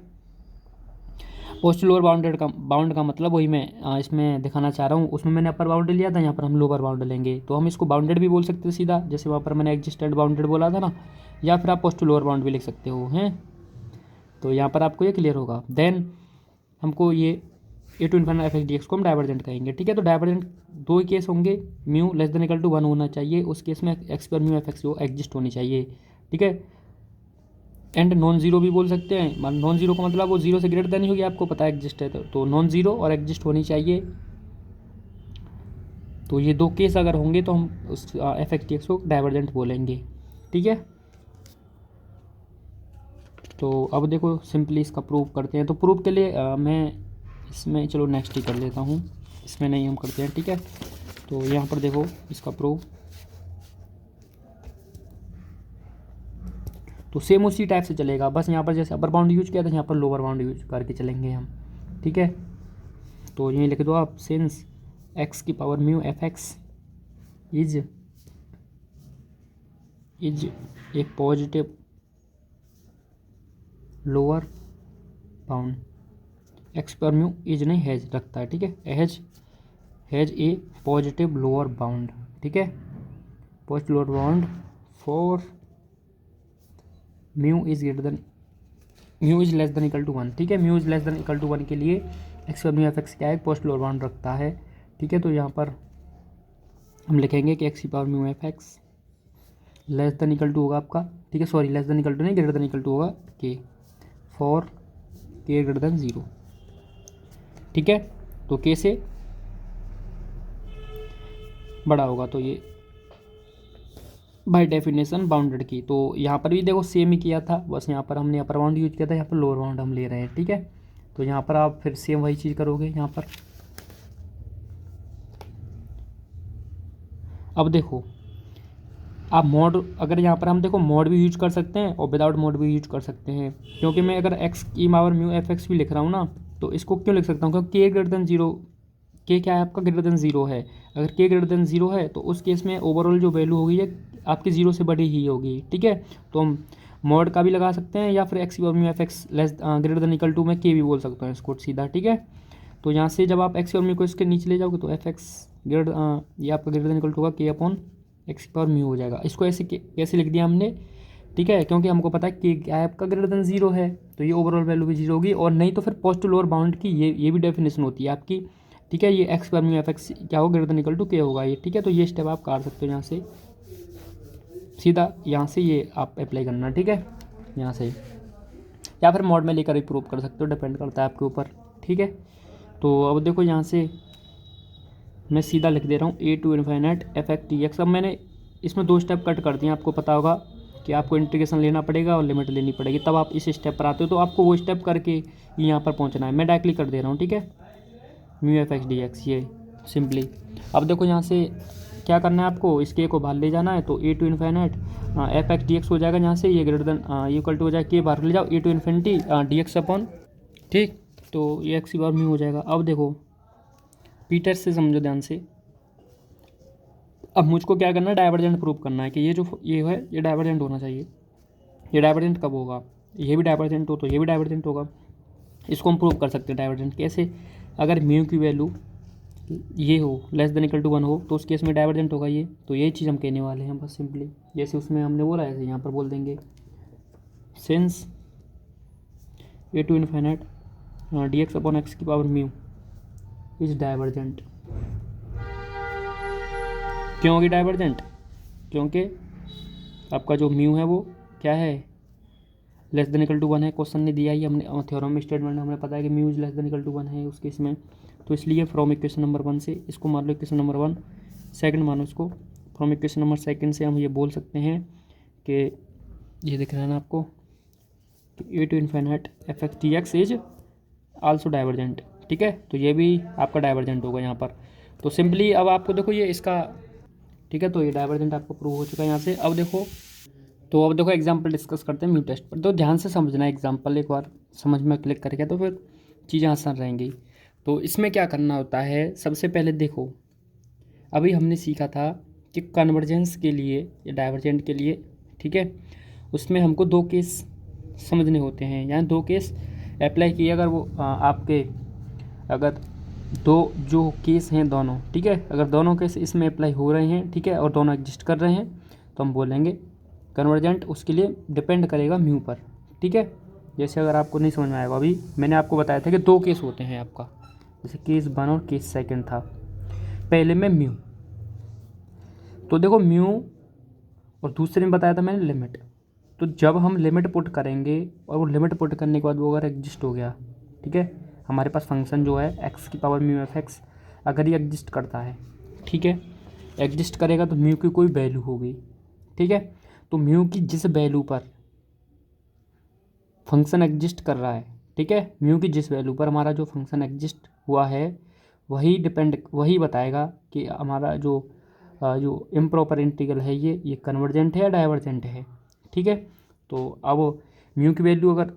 Speaker 1: पॉजिटिव लोअर बाउंड का मतलब वही मैं इसमें दिखाना चाह रहा हूँ, उसमें मैंने अपर बाउंड लिया था, यहाँ पर हम लोअर बाउंड लेंगे तो हम इसको बाउंडेड भी बोल सकते हैं सीधा, जैसे वहाँ पर मैंने एग्जिस्ट एंड बाउंडेड बोला था ना, या फिर आप पॉजिटिव लोअर बाउंड भी लिख सकते हो हैं। तो यहाँ पर आपको ये क्लियर होगा। देन हमको ये a to infinity f x d x को हम डाइवर्जेंट कहेंगे। ठीक है, तो डाइवर्जेंट दो ही केस होंगे, mu less than equal to 1 होना चाहिए, उस केस में एक्स पर म्यू एफ एक्स वो एग्जिस्ट होनी चाहिए। ठीक है, एंड नॉन जीरो भी बोल सकते हैं, नॉन जीरो का मतलब वो जीरो से ग्रेटर देन ही होगी, आपको पता है एग्जिस्ट है तो नॉन जीरो और एग्जिस्ट होनी चाहिए। तो ये दो केस अगर होंगे तो हम उस एफ एक्स डी एक्स को डाइवर्जेंट बोलेंगे। ठीक है, तो अब देखो सिंपली इसका प्रूव करते हैं। तो प्रूव के लिए मैं इसमें चलो नेक्स्ट ही कर लेता हूँ, इसमें नहीं हम करते हैं। ठीक है, तो यहाँ पर देखो इसका प्रूव, तो सेम उसी टाइप से चलेगा, बस यहाँ पर जैसे अपर बाउंड यूज किया था यहाँ पर लोअर बाउंड यूज करके चलेंगे हम। ठीक है, तो यहीं लिख दो आप, सिंस एक्स की power mu f x is a positive lower bound, x पर म्यू इज नहीं हैज रखता है। ठीक है, has a positive lower bound. ठीक है, positive lower bound for mu is greater than mu is less than equal to 1। ठीक है, mu is less than equal to 1 के लिए एक्स पर म्यू एफ एक्स क्या है पॉजिटिव लोअर बाउंड रखता है। ठीक है, तो यहाँ पर हम लिखेंगे कि एक्स की power mu f x less than equal to होगा आपका, ठीक है sorry less than equal to नहीं ग्रेटर देन इक्वल टू होगा के, फॉर के ग्रेटर देन 0। ठीक है, तो के से बड़ा होगा तो ये बाय डेफिनेशन बाउंडेड की। तो यहाँ पर भी देखो सेम ही किया था, बस यहाँ पर हमने अपर बाउंड यूज किया था, यहाँ पर लोअर बाउंड हम ले रहे हैं। ठीक है, तो यहाँ पर आप फिर सेम वही चीज़ करोगे यहाँ पर। अब देखो आप मोड, अगर यहाँ पर हम देखो मोड भी यूज कर सकते हैं और विदाउट मोड भी यूज कर सकते हैं, क्योंकि मैं अगर एक्स की पावर म्यू एफ एक्स भी लिख रहा हूँ ना, तो इसको क्यों लिख सकता हूँ क्योंकि के ग्रेटर देन 0, के क्या है आपका ग्रेटर देन 0 है। अगर के ग्रेटर देन 0 है तो उस केस में ओवरऑल जो वैल्यू होगी है आपकी 0 से बड़ी ही होगी। ठीक है, तो हम मोड का भी लगा सकते हैं या फिर एक्स की power mu f x less greater than equal to में के भी बोल सकते हैं इसको सीधा। ठीक है, तो यहाँ से जब आप एक्स और म्यू को इसके नीचे ले जाओगे तो एफ एक्स ग्रेटर ये आपका ग्रेटर देन इक्वल टू होगा के अपॉन एक्स की पावर म्यू हो जाएगा। इसको ऐसे कैसे लिख दिया हमने, ठीक है, क्योंकि हमको पता है कि क्या है आपका ग्रेटर देन 0 है तो ये ओवरऑल वैल्यू भी 0 होगी, और नहीं तो फिर पॉजिटिव लोअर बाउंड की ये भी डेफिनेशन होती है आपकी। ठीक है, ये एक्स पर म्यू एफ एक्स क्या होगा ग्रेटर देन इक्वल टू के होगा ये। ठीक है, तो ये स्टेप आप काट सकते हो यहाँ से सीधा, यहाँ से ये आप अप्लाई करना। ठीक है, यहाँ से या फिर मॉड में लेकर भी प्रूव कर सकते हो, डिपेंड करता है आपके ऊपर। ठीक है, तो अब देखो यहाँ से मैं सीधा लिख दे रहा हूँ a to infinite f x t x. अब मैंने इसमें दो स्टेप कट कर दिए, आपको पता होगा कि आपको इंटीग्रेशन लेना पड़ेगा और लिमिट लेनी पड़ेगी, तब आप इस स्टेप पर आते हो, तो आपको वो स्टेप करके यहाँ पर पहुँचना है। मैं डायरेक्टली कर दे रहा हूँ। ठीक है, mu f x d x ये सिंपली। अब देखो यहाँ से क्या करना है आपको, इस के को बाहर ले जाना है, तो a to infinite f x d x हो जाएगा यहाँ से, ये ग्रेटर देन इक्वल टू हो जाएगा के बाहर ले जाओ a to infinity d x upon, ठीक, तो ये एक्स की बार म्यू हो जाएगा। अब देखो पीटर से समझो ध्यान से, अब मुझको क्या करना है डाइवर्जेंट प्रूव करना है कि ये जो ये है ये डाइवर्जेंट होना चाहिए। ये डाइवर्जेंट कब होगा, ये भी डाइवर्जेंट हो तो ये भी डाइवर्जेंट होगा। इसको हम प्रूव कर सकते हैं डाइवर्जेंट कैसे, अगर म्यू की वैल्यू ये हो लेस देन इक्वल टू 1 हो तो उस केस में डाइवर्जेंट होगा ये। तो यही चीज़ हम कहने वाले हैं बस सिंपली, जैसे उसमें हमने बोला ऐसे यहाँ पर बोल देंगे since a to infinite d x upon x की पावर म्यू इज डाइवर्जेंट। क्यों होगी डाइवर्जेंट, क्योंकि आपका जो म्यू है वो क्या है लेस देन इक्वल टू 1 है, क्वेश्चन ने दिया ही हमने थ्योरम में स्टेटमेंट में हमें पता है कि mu is less than equal to 1 है उस केस में। तो इसलिए फ्रॉम इक्वेशन नंबर 1 से इसको मान लो इक्वेशन नंबर 1, सेकंड मानो इसको फ्रॉम इक्वेशन नंबर सेकंड से हम ये बोल सकते हैं कि ये दिख रहा है ना आपको कि a to infinite f x d x is also divergent, ठीक है। तो ये भी आपका डाइवर्जेंट होगा यहाँ पर। तो सिंपली अब आपको देखो ये इसका, ठीक है, तो ये डाइवर्जेंट आपको प्रूव हो चुका है यहाँ से। अब देखो एग्जाम्पल डिस्कस करते हैं म्यू टेस्ट पर। तो ध्यान से समझना एग्जाम्पल, एक बार समझ में क्लिक करके तो फिर चीज़ें आसान रहेंगी। तो इसमें क्या करना होता है, सबसे पहले देखो अभी हमने सीखा था कि कन्वर्जेंस के लिए या डाइवर्जेंट के लिए, ठीक है, उसमें हमको 2 केस समझने होते हैं, यानी 2 केस अप्लाई किए। अगर वो आपके अगर 2 जो केस हैं दोनों, ठीक है, अगर दोनों केस इसमें अप्लाई हो रहे हैं, ठीक है, और दोनों एग्जिस्ट कर रहे हैं तो हम बोलेंगे कन्वर्जेंट। उसके लिए डिपेंड करेगा म्यू पर, ठीक है। जैसे अगर आपको नहीं समझ में आएगा, अभी मैंने आपको बताया था कि 2 केस होते हैं आपका, जैसे केस 1 और केस 2 था। पहले में म्यू, तो देखो म्यू, और दूसरे में बताया था मैंने लिमिट। तो जब हम लिमिट पुट करेंगे और वो लिमिट पुट करने के बाद वो अगर एग्जिस्ट हो गया, ठीक है, हमारे पास फंक्शन जो है एक्स की पावर म्यू एफ एक्स, अगर ये एग्जिस्ट करता है, ठीक है, एग्जिस्ट करेगा तो म्यू की कोई वैल्यू होगी, ठीक है। तो म्यू की जिस वैल्यू पर फंक्शन एग्जिस्ट कर रहा है, ठीक है, म्यू की जिस वैल्यू पर हमारा जो फंक्शन एग्जिस्ट हुआ है वही बताएगा कि हमारा जो इम्प्रॉपर इंटीग्रल है ये कन्वर्जेंट है या डाइवर्जेंट है, ठीक है। तो अब म्यू की वैल्यू अगर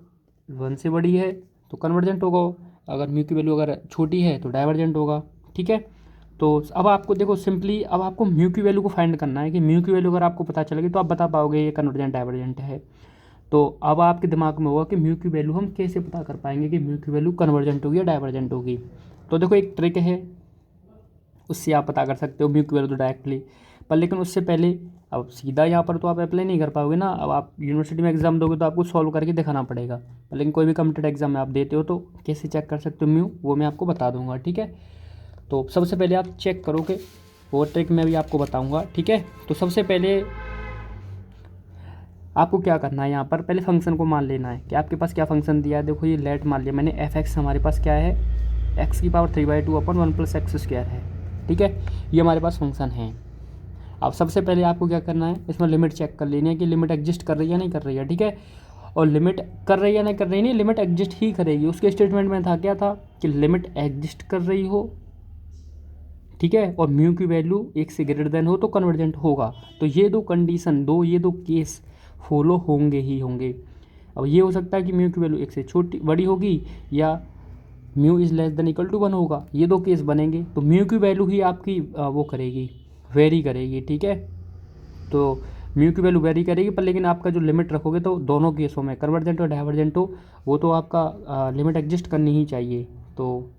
Speaker 1: 1 से बड़ी है तो कन्वर्जेंट होगा, अगर म्यू की वैल्यू अगर छोटी है तो डाइवर्जेंट होगा, ठीक है। तो अब आपको देखो सिंपली अब आपको म्यू की वैल्यू को फाइंड करना है कि म्यू की वैल्यू अगर आपको पता चलेगी तो आप बता पाओगे ये कन्वर्जेंट डाइवर्जेंट है। तो अब आपके दिमाग में होगा कि म्यू की वैल्यू हम कैसे पता कर पाएंगे कि म्यू की वैल्यू कन्वर्जेंट होगी या डाइवर्जेंट होगी। तो देखो एक ट्रिक है, उससे आप पता कर सकते हो म्यू की वैल्यू तो डायरेक्टली। पर लेकिन उससे पहले अब सीधा यहाँ पर तो आप अप्लाई नहीं कर पाओगे ना। अब आप यूनिवर्सिटी में एग्जाम दोगे तो आपको सॉल्व करके दिखाना पड़ेगा। पर लेकिन कोई भी कम्पिटेटिव एग्जाम में आप देते हो तो कैसे चेक कर सकते हो म्यू, वो मैं आपको बता दूंगा, ठीक है। तो सबसे पहले आप चेक करोगे, वो ट्रिक मैं भी आपको बताऊँगा, ठीक है। तो सबसे पहले आपको क्या करना है, यहाँ पर पहले फंक्शन को मान लेना है कि आपके पास क्या फंक्शन दिया है। देखो ये लेट मान लिया मैंने, एफ एक्स हमारे पास क्या है, एक्स की पावर 3/2 अपन 1 + x² है, ठीक है, ये हमारे पास फंक्शन है। अब सबसे पहले आपको क्या करना है, इसमें लिमिट चेक कर लेनी है कि लिमिट एग्जिस्ट कर रही है नहीं कर रही है, ठीक है। और लिमिट कर रही है नहीं कर रही, नहीं लिमिट एग्जिस्ट ही करेगी। उसके स्टेटमेंट में था क्या था कि लिमिट एग्जिस्ट कर रही हो, ठीक है, और म्यू की वैल्यू 1 से ग्रेटर देन हो तो कन्वर्जेंट होगा। तो ये 2 कंडीशन, ये दो केस फॉलो होंगे ही होंगे। अब ये हो सकता है कि म्यू की वैल्यू 1 से छोटी बड़ी होगी या mu is less than equal to 1 होगा, ये 2 केस बनेंगे। तो म्यू की वैल्यू ही आपकी वो करेगी, वेरी करेगी, ठीक है। तो म्यू की वैल्यू वेरी करेगी, पर लेकिन आपका जो लिमिट रखोगे तो दोनों केसों में कन्वर्जेंट और डाइवर्जेंट हो, वो तो आपका लिमिट एग्जिस्ट करनी ही चाहिए। तो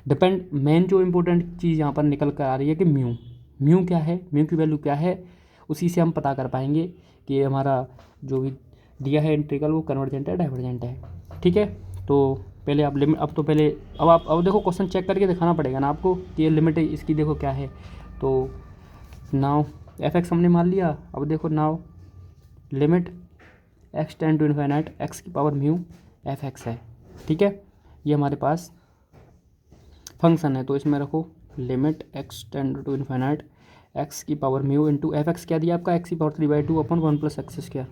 Speaker 1: डिपेंड, मेन जो इंपॉर्टेंट चीज़ यहाँ पर निकल कर आ रही है कि म्यू क्या है, म्यू की वैल्यू क्या है, उसी से हम पता कर पाएंगे कि हमारा जो भी दिया है इंटीग्रल वो कन्वर्जेंट है डाइवर्जेंट है, ठीक है। तो पहले आप लिमिट, अब देखो क्वेश्चन चेक करके दिखाना पड़ेगा ना आपको कि ये लिमिट इसकी देखो क्या है। तो नाउ एफ एक्स हमने मान लिया। अब देखो now limit x tend to infinite x की पावर म्यू एफ एक्स है, ठीक है, ये हमारे पास फंक्शन है। तो इसमें रखो limit x tend to infinite x की power mu into f x क्या दिया आपका, एक्स की पावर 3/2 अपन 1 + x²।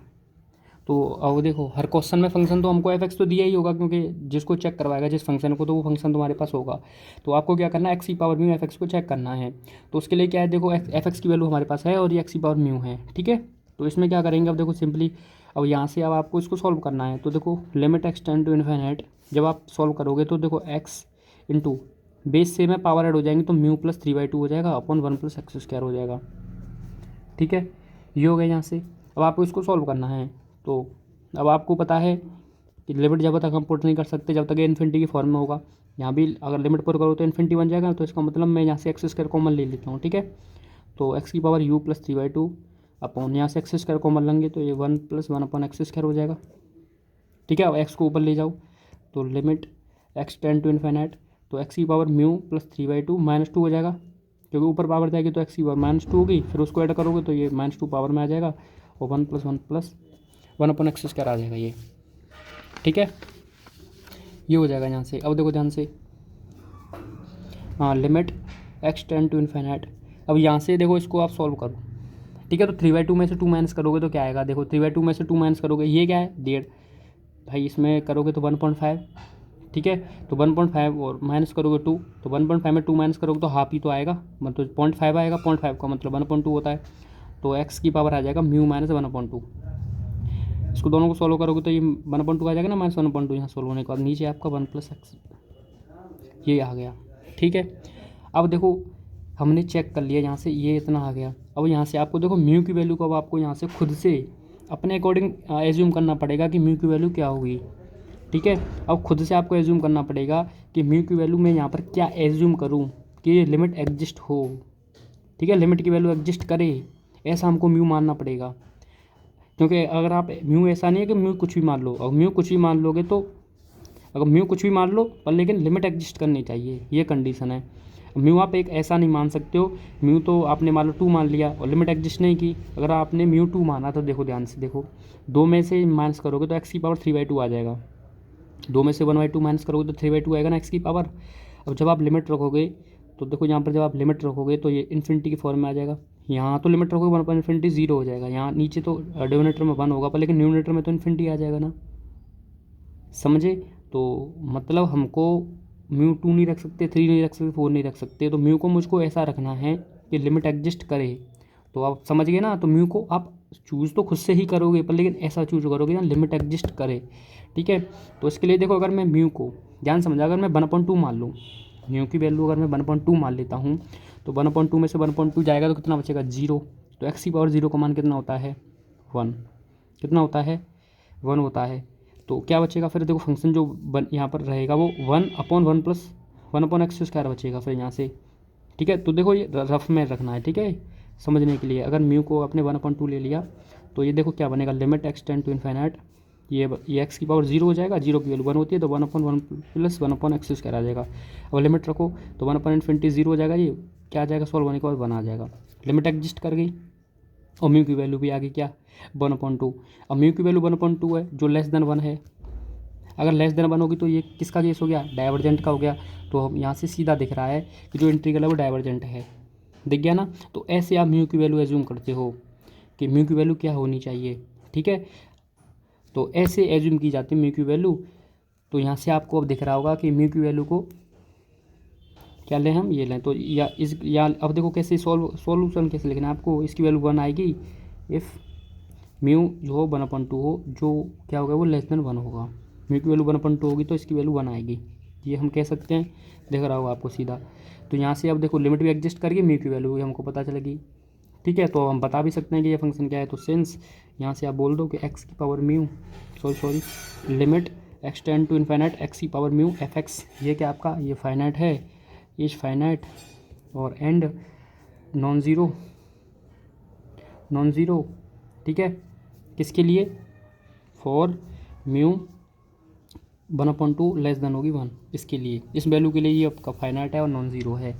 Speaker 1: तो अब देखो हर क्वेश्चन में फंक्शन तो हमको एफ एक्स तो दिया ही होगा, क्योंकि जिसको चेक करवाएगा जिस फंक्शन को तो वो फंक्शन तुम्हारे पास होगा। तो आपको क्या करना है, एक्स की पावर म्यू एफ एक्स को चेक करना है। तो उसके लिए क्या है, देखो एफ एक्स की वैल्यू हमारे पास है और ये एक्स की पावर म्यू है, ठीक है। तो इसमें क्या करेंगे, अब देखो सिंपली अब यहाँ से अब आपको इसको सॉल्व करना है। तो देखो limit x tend to infinite, जब आप सॉल्व करोगे तो देखो एक्स इंटू बेस से में पावर ऐड हो जाएंगे तो म्यू + 3/2 हो जाएगा अपन 1 + x² हो जाएगा, ठीक है। ये हो गया यहाँ से। अब आपको इसको सॉल्व करना है। तो अब आपको पता है कि लिमिट जब तक हम पुट नहीं कर सकते जब तक ये इन्फिनिटी की फॉर्म में होगा। यहाँ भी अगर लिमिट पुट करो तो इन्फिनिटी बन जाएगा। तो इसका मतलब मैं यहाँ से x² कॉमन ले लेता हूँ, ठीक है। तो एक्स की पावर u + 3/2 अपन यहाँ से x² कॉमन लेंगे तो ये 1 + 1/x² हो जाएगा, ठीक है। अब एक्स को ऊपर ले जाओ तो limit x tend to infinite, तो एक्स की पावर म्यू + 3/2 -2 हो जाएगा, क्योंकि ऊपर पावर जाएगी तो एक्स की पावर -2 होगी। फिर उसको ऐड करोगे तो ये -2 पावर में आ जाएगा और 1 + 1 + 1/x² आ जाएगा ये, ठीक है। ये हो जाएगा यहाँ से। अब देखो ध्यान से, हाँ limit x tend to infinite. अब यहाँ से देखो इसको आप सॉल्व करो, ठीक है। तो 3/2 में से 2 माइनस करोगे तो क्या आएगा, देखो 3/2 में से 2 माइनस करोगे, ये क्या है 1.5 भाई, इसमें करोगे तो 1.5, ठीक है। तो 1.5 और माइनस करोगे 2, तो 1.5 में 2 माइनस करोगे तो हाफ ही तो आएगा, मतलब 0.5 आएगा, 0.5 का मतलब 1/2 होता है। तो एक्स की पावर आ जाएगा म्यू माइनस 1/2। इसको दोनों को सॉल्व करोगे तो ये 1/2 आ जाएगा ना, माइनस 1/2 यहाँ सॉल्व होने के बाद नीचे आपका 1+x ये आ गया, ठीक है। अब देखो हमने चेक कर लिया यहाँ से ये इतना आ गया। अब यहाँ से आपको देखो म्यू की वैल्यू को अब आपको यहाँ से खुद से अपने अकॉर्डिंग एज्यूम करना पड़ेगा कि म्यू की वैल्यू क्या होगी, ठीक है। अब खुद से आपको एज्यूम करना पड़ेगा कि म्यू की वैल्यू मैं यहाँ पर क्या एज्यूम करूँ कि ये लिमिट एग्जिस्ट हो, ठीक है, लिमिट की वैल्यू एग्जिस्ट करे, ऐसा हमको म्यू मानना पड़ेगा। क्योंकि अगर आप म्यू ऐसा नहीं है कि म्यू कुछ भी मान लो, और म्यू कुछ भी मान लोगे तो अगर म्यू कुछ भी मान लो पर लेकिन लिमिट एग्जिस्ट करनी चाहिए, ये कंडीशन है। म्यू आप एक ऐसा नहीं मान सकते हो, म्यू तो आपने मान लो 2 मान लिया और लिमिट एग्जिस्ट नहीं की। अगर आपने म्यू 2 माना तो देखो ध्यान से देखो, 2 में से माइनस करोगे तो एक्स की पावर 3/2 आ जाएगा, 2 में से 1/2 माइनस करोगे तो 3/2 आएगा ना एक्स की पावर। अब जब आप लिमिट रखोगे तो देखो यहाँ पर जब आप लिमिट रखोगे तो ये इन्फिनिटी की फॉर्म में आ जाएगा। यहाँ तो लिमिट रखोगे 1/∞ 0 हो जाएगा, यहाँ नीचे तो डिनोमिनेटर में 1 होगा पर लेकिन न्यूमिनेटर में तो इन्फिनिटी आ जाएगा ना, समझे। तो मतलब हमको म्यू 2 नहीं रख सकते, 3 नहीं रख सकते, 4 नहीं रख सकते, तो म्यू को मुझको ऐसा रखना है कि लिमिट एग्जिस्ट करे। तो आप समझ गए ना, तो म्यू को आप चूज़ तो खुद से ही करोगे पर लेकिन ऐसा चूज करोगे ना लिमिट एग्जिस्ट करे, ठीक है। तो इसके लिए देखो अगर मैं म्यू को ध्यान समझा, अगर मैं 1/2 मान लूँ, म्यू की वैल्यू अगर मैं 1/2 मान लेता हूँ तो 1/2 में से 1/2 जाएगा तो कितना बचेगा 0। तो एक्स की पावर 0 का मान कितना होता है 1, कितना होता है 1 होता है। तो क्या बचेगा फिर देखो फंक्शन जो यहाँ पर रहेगा वो 1/1 प्लस 1/x² बचेगा फिर यहाँ से, ठीक है। तो देखो ये रफ में रखना है, ठीक है, समझने के लिए। अगर म्यू को अपने 1/2 ले लिया तो ये देखो क्या बनेगा, limit x tend to infinite, ये एक्स की पावर 0 हो जाएगा, 0 की वैल्यू 1 होती है तो 1/1 प्लस 1/x² आ जाएगा। अब लिमिट रखो तो 1/∞ 0 हो जाएगा, ये क्या आ जाएगा सॉल्व होने के बाद 1 आ जाएगा, लिमिट एग्जिस्ट कर गई। और म्यू की वैल्यू भी आ गई क्या 1/2। अब म्यू की वैल्यू 1/2 है जो लेस देन 1 है, अगर लेस देन 1 होगी तो ये किसका केस हो गया डाइवर्जेंट का हो गया। तो हम यहाँ से सीधा दिख रहा है कि जो इंटीग्रल है वो डाइवर्जेंट है, दिख गया ना। तो ऐसे आप म्यू की वैल्यू एज्यूम करते हो कि म्यू की वैल्यू क्या होनी चाहिए, ठीक है। तो ऐसे एज्यूम की जाती है म्यू की वैल्यू। तो यहाँ से आपको अब दिख रहा होगा कि म्यू की वैल्यू को क्या लें हम, ये लें तो या अब देखो कैसे सॉल्यूशन कैसे लिखना है आपको। इसकी वैल्यू 1 आएगी इफ़ म्यू जो हो 1/2 हो, जो क्या होगा वो लेस देन 1 होगा। म्यू की वैल्यू 1/2 होगी तो इसकी वैल्यू 1 आएगी, ये हम कह सकते हैं, दिख रहा होगा आपको सीधा। तो यहाँ से अब देखो लिमिट भी एग्जिस्ट करके म्यू की वैल्यू भी हमको पता चलेगी, ठीक है। तो हम बता भी सकते हैं कि ये फंक्शन क्या है। तो सिंस यहाँ से आप बोल दो कि एक्स की power mu sorry limit x tend to infinite x की पावर म्यू एफ एक्स, ये क्या आपका ये फाइनाइट है, इज फाइनाइट और एंड नॉन ज़ीरो, ठीक है। किसके लिए फॉर म्यू 1/2 लेस देन होगी 1, इसके लिए इस वैल्यू के लिए ये आपका फाइनाइट है और नॉन ज़ीरो है।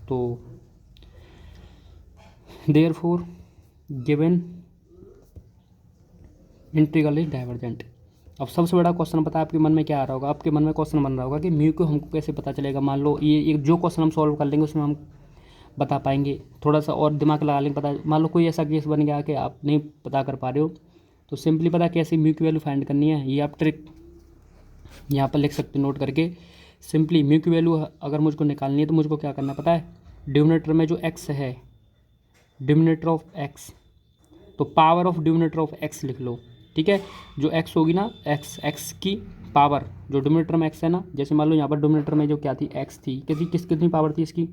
Speaker 1: तो therefore given integral is divergent. अब सबसे बड़ा क्वेश्चन पता है आपके मन में क्या आ रहा होगा, आपके मन में क्वेश्चन बन रहा होगा कि म्यू को हमको कैसे पता चलेगा। मान लो ये जो क्वेश्चन हम सॉल्व कर लेंगे उसमें हम बता पाएंगे, थोड़ा सा और दिमाग लगा लेंगे पता। मान लो कोई ऐसा केस बन गया कि आप नहीं पता कर पा रहे हो तो सिंपली पता कैसे म्यू की वैल्यू फाइंड करनी है, ये आप ट्रिक यहाँ पर लिख सकते नोट करके। सिंपली म्यू की वैल्यू अगर मुझको निकालनी है तो मुझको क्या करना पता है, डिनोमिनेटर में जो एक्स है डिनोमिनेटर ऑफ एक्स, तो power of denominator of x लिख लो, ठीक है। जो एक्स होगी ना एक्स की पावर जो डिनोमिनेटर में एक्स है ना, जैसे मान लो यहाँ पर डिनोमिनेटर में जो क्या थी एक्स थी, कितनी पावर थी इसकी,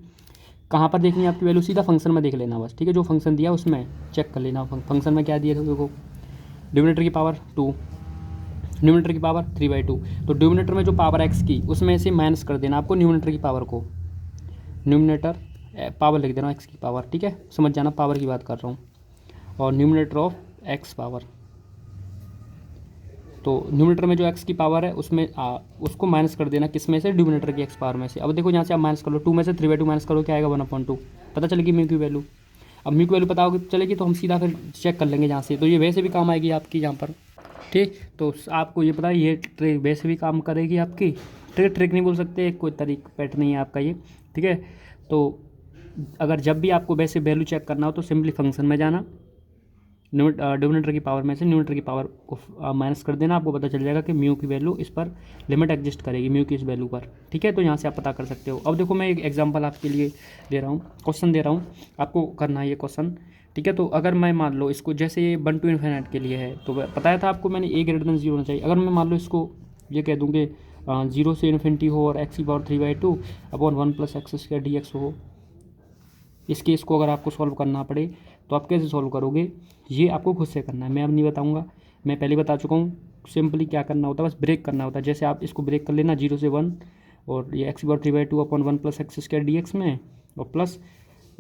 Speaker 1: कहाँ पर देखनी है आपकी वैल्यू, सीधा फंक्शन में देख लेना बस, ठीक है। जो फंक्शन दिया उसमें चेक कर लेना फंक्शन में क्या दिया था देखो, डिनोमिनेटर की पावर 2 न्यूमिनेटर की पावर 3/2। तो डिनोमिनेटर में जो पावर एक्स की उसमें से माइनस कर देना आपको न्यूमिनेटर की पावर को, न्यूमिनेटर पावर लिख देना एक्स की पावर, ठीक है, समझ जाना पावर की बात कर रहा हूँ। और न्यूमिनेटर ऑफ एक्स पावर, तो न्यूमिनेटर में जो एक्स की पावर है उसमें उसको माइनस कर देना किस में से, डिनोमिनेटर की एक्स पावर में से। अब देखो यहाँ से आप माइनस कर लो, 2 में से 3/2 माइनस करो क्या आएगा 1/2, पता चलेगी म्यू की वैल्यू। अब म्यू की वैल्यू पता होगी चलेगी तो हम सीधा फिर चेक कर लेंगे यहाँ से, तो ये वैसे भी काम आएगी आपकी यहाँ पर, ठीक। तो आपको ये पता है ये ट्रिक वैसे भी काम करेगी आपकी, ट्रिक नहीं बोल सकते, कोई तरीका पैटर्न नहीं है आपका ये, ठीक है। तो अगर जब भी आपको वैसे वैल्यू चेक करना हो तो सिंपली फंक्शन में जाना, डिनोमिनेटर की पावर में से न्यूमरेटर की पावर को माइनस कर देना, आपको पता चल जाएगा कि म्यू की वैल्यू इस पर लिमिट एग्जिस्ट करेगी म्यू की इस वैल्यू पर। ठीक है, तो यहाँ से आप पता कर सकते हो। अब देखो मैं एक एग्जांपल आपके लिए दे रहा हूँ, क्वेश्चन दे रहा हूँ, आपको करना है ये क्वेश्चन। ठीक है, तो अगर मैं मान लो इसको जैसे ये 1 to इन्फिनिट के लिए है, तो बताया था आपको मैंने a 0 होना चाहिए। अगर मैं मान लो इसको ये कह दूँ कि 0 से इन्फिनिटी हो और x⁴3/2 अपॉन 1 + x² dx हो, इस केस को अगर आपको सॉल्व करना पड़े तो आप कैसे सॉल्व करोगे, ये आपको खुद से करना है, मैं अब नहीं बताऊंगा, मैं पहले बता चुका हूँ। सिंपली क्या करना होता है, बस ब्रेक करना होता है। जैसे आप इसको ब्रेक कर लेना 0 से 1 और ये x⁴3/2 अपॉन 1 + x² dx में, और प्लस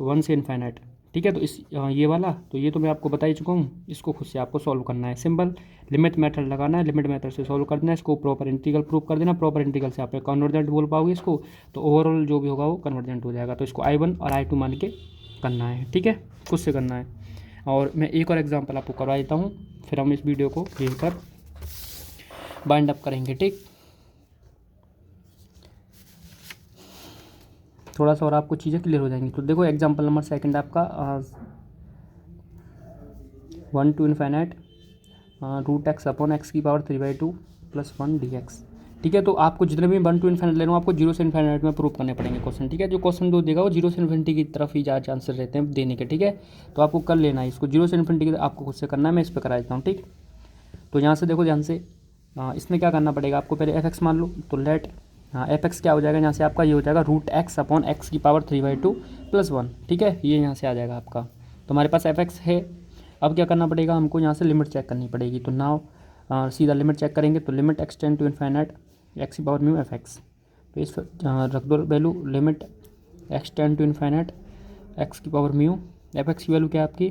Speaker 1: 1 से इन्फिनिट। ठीक है, तो इस ये वाला तो ये तो मैं आपको बता ही चुका हूँ, इसको खुद से आपको सॉल्व करना है। सिंपल लिमिट मेथड लगाना है, लिमिट मेथड से सॉल्व कर देना है, इसको प्रॉपर इंटीग्रल प्रूव कर देना, प्रॉपर इंटीग्रल से आप कन्वर्जेंट बोल पाओगे इसको, तो ओवरऑल जो भी होगा वो कन्वर्जेंट हो जाएगा। तो इसको I1 और I2 मान के करना है। ठीक है, खुद से करना है। और मैं एक और एग्जांपल आपको करवा देता हूँ, फिर हम इस वीडियो को यहीं पर बाइंड अप करेंगे। ठीक, थोड़ा सा और आपको चीज़ें क्लियर हो जाएंगी। तो देखो एग्जांपल नंबर सेकंड आपका 1 to इन्फिनिट √x/(x⁴3/2 + 1 dx। ठीक है, तो आपको जितने भी 1 to इन्फिनिट ले रहा हूँ आपको 0 से इन्फिनिट में प्रूव करने पड़ेंगे क्वेश्चन। ठीक है, जो क्वेश्चन जो देगा वो 0 से इन्फिनिटी की तरफ ही ज़्यादा चांसेस रहते हैं देने के। ठीक है, तो आपको कर लेना है इसको 0 से इन्फिनिटी की, आपको खुद से करना है, मैं इस पर करा देता हूँ। ठीक, तो यहाँ से देखो ध्यान से, इसमें क्या करना पड़ेगा आपको, पहले f(x) मान लो, तो लेट f(x) क्या हो जाएगा, यहाँ से आपका ये हो जाएगा √x/(x⁴3/2 + 1। ठीक है, ये यहाँ से आ जाएगा आपका, तो हमारे पास f(x) है। अब क्या करना पड़ेगा हमको, यहाँ से लिमिट चेक करनी पड़ेगी। तो नाउ सीधा लिमिट चेक करेंगे, तो limit x tend to infinite x⁴μ f(x), तो इस रख दो value, limit x tend to infinite x⁴μ f(x) की वैल्यू क्या है आपकी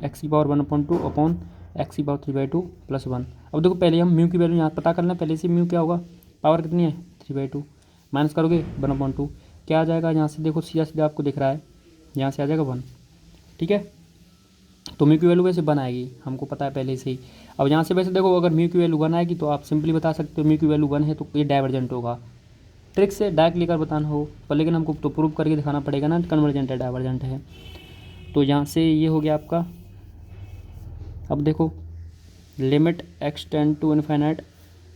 Speaker 1: x⁴1/2 अपॉन x⁴3/2 + 1। अब देखो पहले हम म्यू की वैल्यू यहाँ पता कर लें, पहले से म्यू क्या होगा, पावर कितनी है 3/2, माइनस करोगे 1/2, क्या आ जाएगा यहाँ से, देखो सीधा सीधा आपको दिख रहा है, यहाँ से आ जाएगा 1। ठीक है, तो म्यू की वैल्यू वैसे 1 आएगी, हमको पता है पहले से ही। अब यहाँ से वैसे देखो अगर म्यू की वैल्यू 1 आएगी तो आप सिंपली बता सकते हो म्यू की वैल्यू 1 है तो ये डाइवर्जेंट होगा। ट्रिक से डायरेक्ट लेकर बताना हो पर, लेकिन हमको तो प्रूव करके दिखाना पड़ेगा ना कन्वर्जेंट है डाइवर्जेंट है। तो यहाँ से ये हो गया आपका। अब देखो limit x tend to infinite,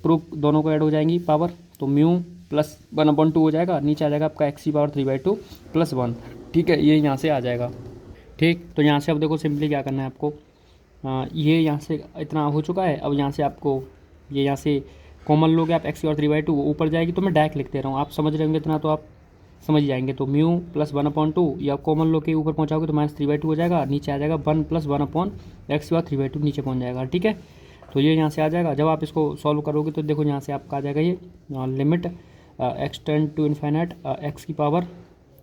Speaker 1: proof दोनों को ऐड हो जाएंगी पावर, तो म्यू प्लस 1/2 हो जाएगा, नीचे आ जाएगा आपका x⁴3/2 + 1। ठीक है, ये यहाँ से आ जाएगा। ठीक, तो यहाँ से अब देखो सिंपली क्या करना है आपको, ये यहाँ से इतना हो चुका है। अब यहाँ से आपको ये यहाँ से कॉमन लोगे आप x⁴3/2, वो ऊपर जाएगी, तो मैं डायरेक्ट लिख दे रहा हूँ, आप समझ रहे होंगे इतना तो आप समझ जाएंगे। तो म्यू प्लस 1/2 या कॉमन लो के ऊपर पहुँचाओगे तो -3/2 हो जाएगा, नीचे आ जाएगा 1 + 1/x⁴3/2 नीचे पहुँच जाएगा। ठीक है, तो ये यहाँ से आ जाएगा। जब आप इसको सॉल्व करोगे तो देखो यहाँ से आपका आ जाएगा ये limit x tend to infinite x की पावर,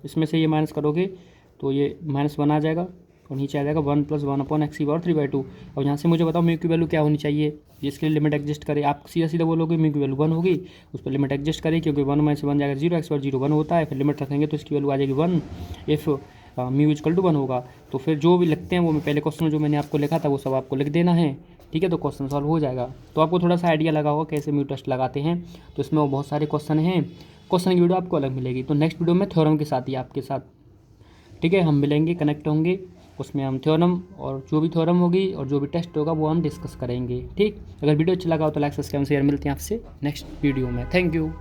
Speaker 1: इसमें से ये माइनस करोगे तो ये -1 आ जाएगा, और नीचे आ जाएगा 1 + 1/x⁴3/2। और यहाँ से मुझे बताओ म्यू की वैल्यू क्या होनी चाहिए, जिसके लिए लिमिट एग्जिस्ट करे। आप सीधा सीधा बोलोगे म्यू की वैल्यू 1 होगी, उस पर लिमिट एग्जिस्ट करे, क्योंकि 1 में से 1 जाएगा 0, x⁴0 1 होता है, फिर लिमिट रखेंगे तो इसकी वैल्यू आ जाएगी 1 इफ़ म्यू = 1 होगा। तो फिर जो भी लिखते हैं वो मैं पहले क्वेश्चन जो मैंने आपको लिखा था वो सब आपको लिख देना है। ठीक है, तो क्वेश्चन सॉल्व हो जाएगा। तो आपको थोड़ा सा आइडिया लगा होगा कैसे म्यू टेस्ट लगाते हैं, तो इसमें वो बहुत सारे क्वेश्चन हैं, क्वेश्चन की वीडियो आपको अलग मिलेगी। तो नेक्स्ट वीडियो में थ्योरम के साथ ही आपके साथ, ठीक है, हम मिलेंगे, कनेक्ट होंगे, उसमें हम थ्योरम और जो भी थ्योरम होगी और जो भी टेस्ट होगा वो हम डिस्कस करेंगे। ठीक, अगर वीडियो अच्छा लगा हो तो लाइक सब्सक्राइब शेयर, मिलते हैं आपसे नेक्स्ट वीडियो में। Thank you.